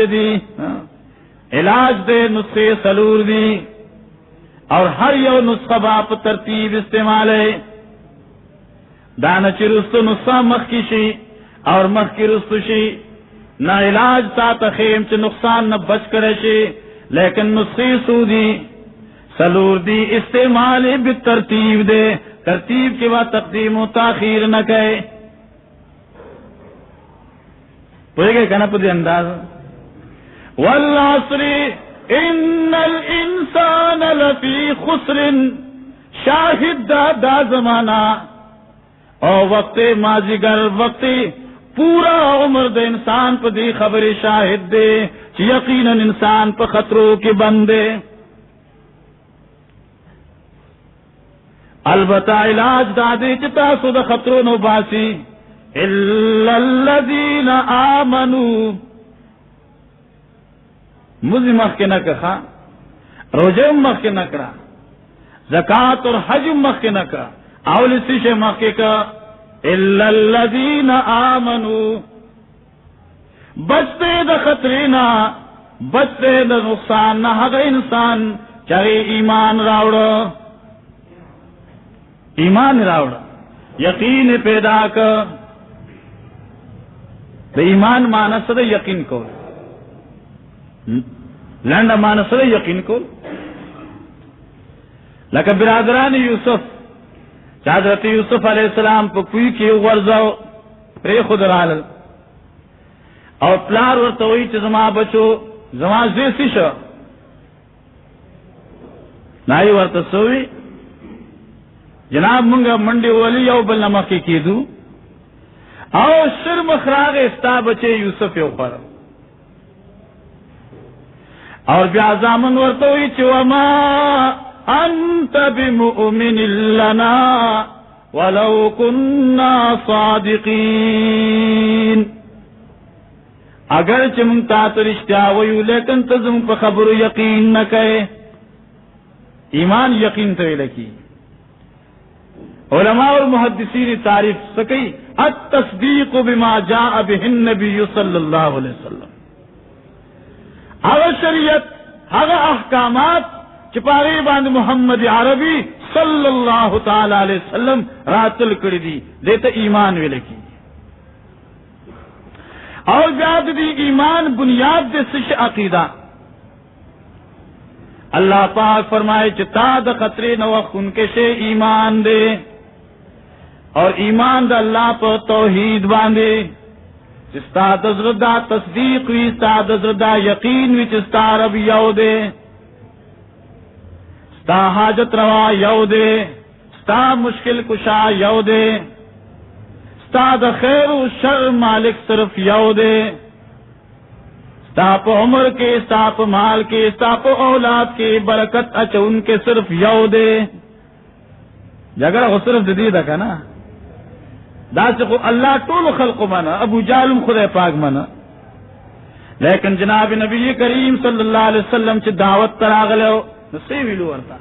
دی علاج دے نسخے سلور دی اور ہر یو نسخہ باپ ترتیب استعمال ہے دانا چی رستو نسخہ مخ کی شی اور مخ کی رستو شی نہ علاج تا تخیم چی نقصان نہ بچ کرے شی لیکن نسخی سودی سلور دی استعمال بالترتیب دے ترتیب کے بعد تقدیم و تاخیر نہ کہے پوچھے گئے کہنا پدی انداز والعصر ان الانسان لفی خسر شاہد دا زمانہ اور وقت ماضی گر وقت پورا عمر دے انسان پہ دی خبر شاہد دے یقیناً انسان پہ خطروں کے بندے البتہ علاج دادے چتا سو دا خطروں نو باسی الا الذین آمنوا مزی مخ کے نہ کہا روزے مخ کے نہ کرا زکات اور حج مخ کے نہ کرا اول سے مخ کے کا الا الذین آمنوا بچتے دا خطرے نہ بچتے دا نقصان نہ ہر انسان چاہے ایمان راوڑا ایمان راوڑا یقین پیدا کر دا ایمان مانس دا یقین کو لنڈا مانس دا یقین کو لکہ برادران یوسف حضرت یوسف علیہ السلام پہ کوئی کی غرزو پری خود رالل اور پلار ورطوئی چی زما بچو زما زیسی شو نائی ورطسوئی جناب منگا منڈی ولی او بل نمکی کی دو او شرم خراغ استا بچے یوسف یو پر اور بیازامن ورطوئی چی وما انت بمؤمن لنا ولو کننا صادقین اگر چمتا تو رشتہ ویو لیکن تزم پہ خبر یقین نہ کہے ایمان یقین تو لکی علماء اور محدثین تعریف سکی التصدیق بما جاء به النبی صلی اللہ علیہ وسلم اگر شریعت اگر احکامات چپاری باند محمد عربی صلی اللہ تعالی علیہ وسلم راتل کر دی دیتا ایمان ویلے کی اور بیاد دی ایمان بنیاد دے سش عقیدہ اللہ پاک فرمائے چتا دا خطرے نوخ ان کے سے ایمان دے اور ایمان دا اللہ پر توحید باندے چستا دزردہ تصدیق وی ستا دزردہ یقین وی چستا رب یو دے ستا حاجت روا یو دے ستا مشکل کشا یو دے ستا دا خیر و شر مالک صرف یو دے ستا پا عمر کے ستا پا مال کے ستا پا اولاد کے برکت اچھا ان کے صرف یو دے جگر وہ صرف جدید ہے نا دا چکو اللہ طول خلق منا ابو جالم خدا پاک منا لیکن جناب نبی کریم صلی اللہ علیہ وسلم چی دعوت تراغلے ہو نصیبی لو ورطا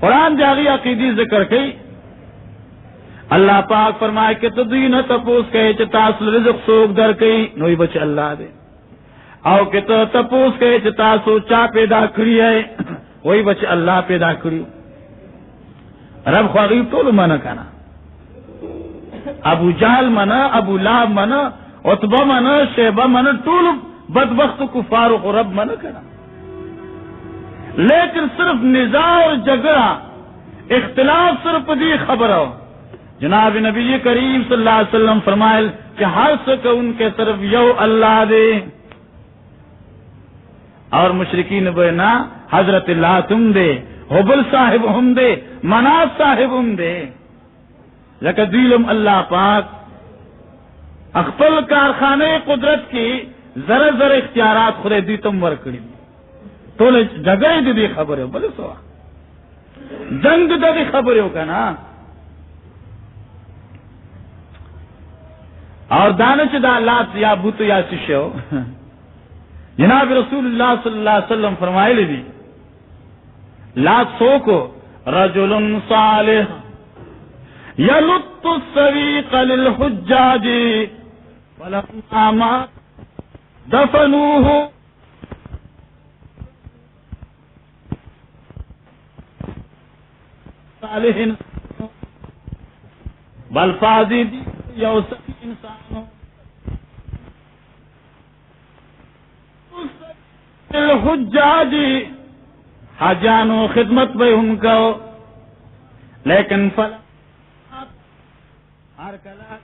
قرآن جاغی عقیدی ذکر کئی اللہ پاک فرمائے کہ تدین تپوس کہے چی تاسل رزق سوک در کئی نوی بچ اللہ دے او کہ تپوس کہے چی تاسو چا پیدا کری ہے وہی بچ اللہ پیدا کری رب خواغیب طول منا کنا ابو جہل منا ابو لہب منا عتبہ منا شیبہ منا طول بدبخت کفار و رب منا کنا لیکن صرف نزاع اور جگڑا اختلاف صرف دی خبر ہو جناب نبی کریم صلی اللہ علیہ وسلم فرمائے کہ ہر سکھ ان کے طرف یو اللہ دے اور مشرکین بنا حضرت اللہ تم دے حبل صاحب ہم دے مناف صاحب ہم دے لیکن دیلم اللہ پاک اخفل کارخانے قدرت کی ذرا ذرا اختیارات خود دی تم ورکڑی تو جگہ دی دی خبر ہو بلے سوا جنگ دی خبر ہو کا نا اور دانش دا لات یا بوت یا سشو جناب رسول اللہ صلی اللہ علیہ وسلم فرمائے لی دی لات سو کو رجل صالح یلط السویق للحجاج فلما مات دفنوه صالح بل فاضی یوسف انسانو الحجاج حاجانو خدمت بے ان کو لیکن فلا ہر کلا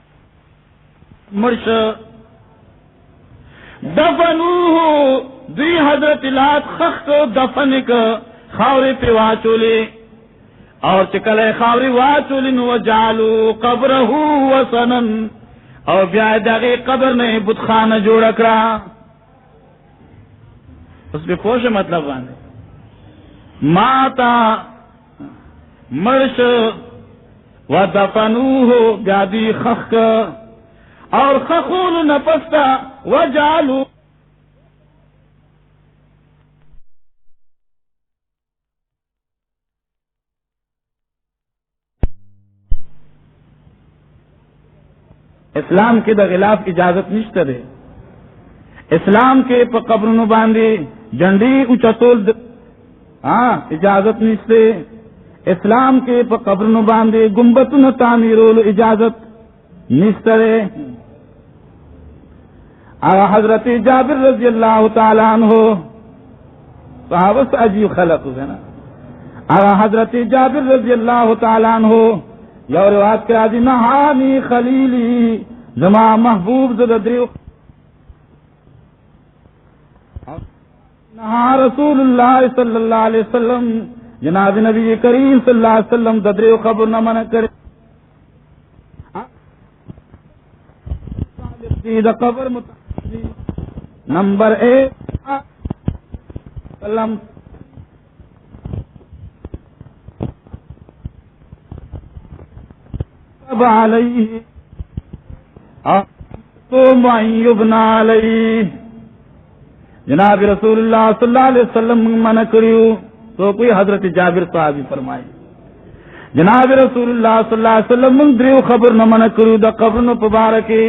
مرش دفنوه دی حضرت لات خخت دفن کا خاوری پہ واچولی اور چکلے خاوری واچولی نو جالو قبرہ وسنن اور بیائی داغی قبر نے بتخانہ جوڑ کرا اس پہ پوش مطلب بانے ماتا مرش و دفنوه بیادی خخ اور خخول نپستا و جالو اسلام کے دا غلاف اجازت نشتے دے اسلام کے پا قبرنو باندے جنڈی اچتول اجازت نشتے اسلام کے پا قبرنو باندے گنبتن تعمیرول اجازت نشتے دے حضرت جابر رضی اللہ تعالیٰ عنہ صحابہ سے عجیب خلق ہے نا حضرت جابر رضی اللہ تعالیٰ عنہ یا روایت کے آجی نہانی خلیلی زما محبوب زدریو نہا رسول اللہ صلی اللہ علیہ وسلم جناب نبی کریم صلی اللہ علیہ وسلم زدریو خبر نہ منع کرے قبر نمبر 1 سلم علیہ یبنا علیہ جناب رسول اللہ صلی اللہ علیہ وسلم منع کریو تو کوئی حضرت جابر صحابی فرمائے جناب رسول اللہ صلی اللہ علیہ وسلم من دریو خبر نہ منع کریو دا قبر نو پبارکی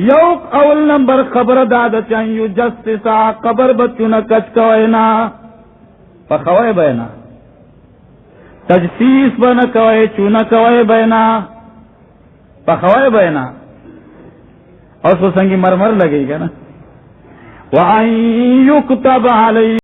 یوک اول نمبر خبر دادا چاہیو جسسا قبر بچو نہ کچ کوئینا پخوئے بینا تجسیس بنا کوئے چونا کوئے بینا پخوائے بینا اور سو سنگی مرمر لگے گا نا وَأَن يُكْتَبَ عَلَيْهِ